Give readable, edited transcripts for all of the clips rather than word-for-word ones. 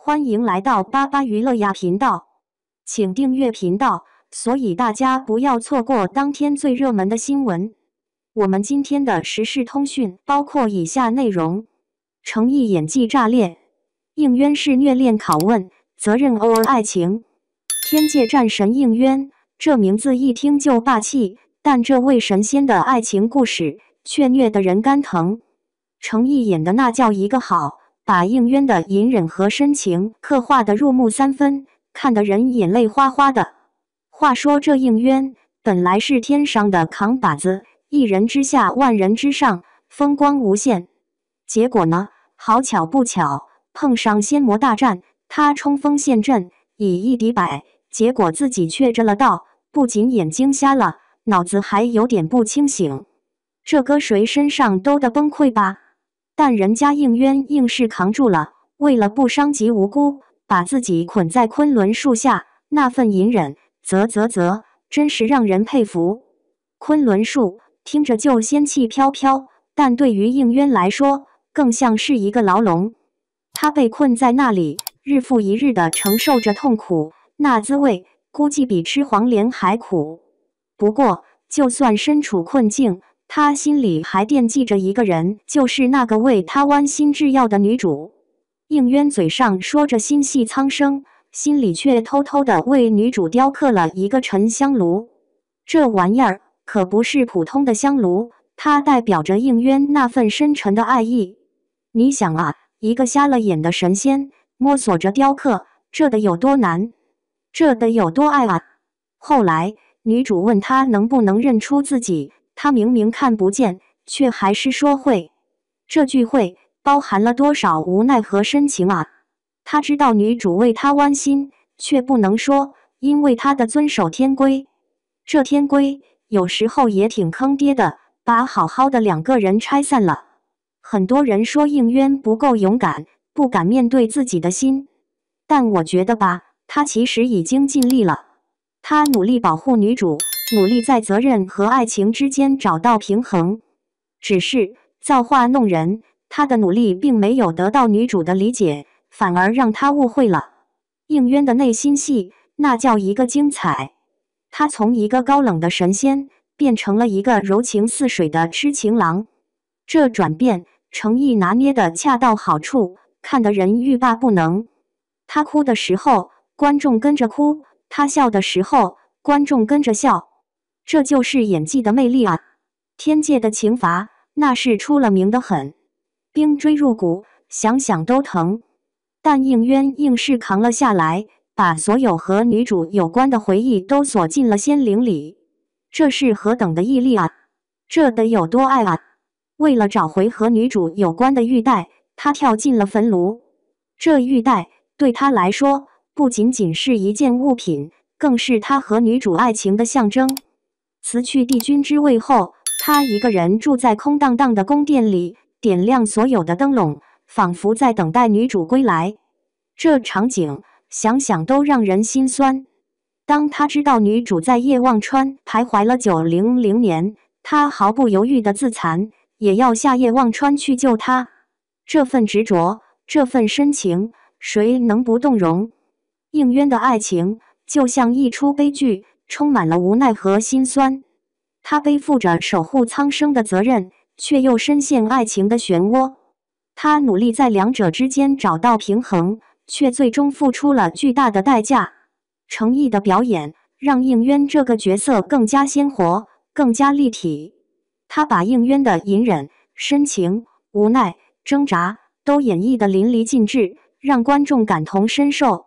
欢迎来到巴巴娱乐呀频道，请订阅频道，所以大家不要错过当天最热门的新闻。我们今天的时事通讯包括以下内容：诚意演技炸裂，应渊是虐恋拷问，责任 or 爱情。天界战神应渊，这名字一听就霸气，但这位神仙的爱情故事却虐得人肝疼。诚意演的那叫一个好，把应渊的隐忍和深情刻画得入木三分，看得人眼泪哗哗的。话说这应渊本来是天上的扛把子，一人之下万人之上，风光无限。结果呢，好巧不巧碰上仙魔大战，他冲锋陷阵，以一敌百，结果自己却着了道，不仅眼睛瞎了，脑子还有点不清醒。这搁谁身上都得崩溃吧？但人家应渊硬是扛住了，为了不伤及无辜，把自己捆在昆仑树下，那份隐忍，真是让人佩服。昆仑树听着就仙气飘飘，但对于应渊来说，更像是一个牢笼。他被困在那里，日复一日地承受着痛苦，那滋味估计比吃黄连还苦。不过，就算身处困境，他心里还惦记着一个人，就是那个为他剜心制药的女主。应渊嘴上说着心系苍生，心里却偷偷地为女主雕刻了一个沉香炉。这玩意儿可不是普通的香炉，它代表着应渊那份深沉的爱意。你想啊，一个瞎了眼的神仙，摸索着雕刻，这得有多难，这得有多爱啊！后来，女主问他能不能认出自己，他明明看不见，却还是说会。这句会包含了多少无奈和深情啊！他知道女主为他剜心，却不能说，因为他的遵守天规。这天规有时候也挺坑爹的，把好好的两个人拆散了。很多人说应渊不够勇敢，不敢面对自己的心，但我觉得吧，他其实已经尽力了。他努力保护女主，努力在责任和爱情之间找到平衡。只是造化弄人，他的努力并没有得到女主的理解，反而让他误会了。应渊的内心戏那叫一个精彩，他从一个高冷的神仙变成了一个柔情似水的痴情郎。这转变诚意拿捏的恰到好处，看得人欲罢不能。他哭的时候，观众跟着哭；他笑的时候，观众跟着笑。这就是演技的魅力啊！天界的刑罚那是出了名的狠，冰锥入骨，想想都疼。但应渊硬是扛了下来，把所有和女主有关的回忆都锁进了仙灵里。这是何等的毅力啊！这得有多爱啊！为了找回和女主有关的玉带，他跳进了坟炉。这玉带对他来说，不仅仅是一件物品，更是他和女主爱情的象征。辞去帝君之位后，他一个人住在空荡荡的宫殿里，点亮所有的灯笼，仿佛在等待女主归来。这场景想想都让人心酸。当他知道女主在叶忘川徘徊了900年，他毫不犹豫地自残，也要下叶忘川去救她。这份执着，这份深情，谁能不动容？应渊的爱情就像一出悲剧，充满了无奈和心酸。他背负着守护苍生的责任，却又深陷爱情的漩涡。他努力在两者之间找到平衡，却最终付出了巨大的代价。诚意的表演让应渊这个角色更加鲜活，更加立体。他把应渊的隐忍、深情、无奈、挣扎都演绎得淋漓尽致，让观众感同身受。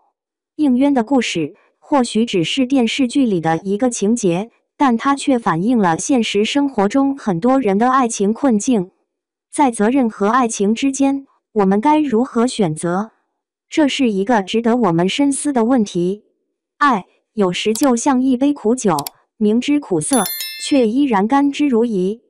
应渊的故事或许只是电视剧里的一个情节，但它却反映了现实生活中很多人的爱情困境。在责任和爱情之间，我们该如何选择？这是一个值得我们深思的问题。爱有时就像一杯苦酒，明知苦涩，却依然甘之如饴。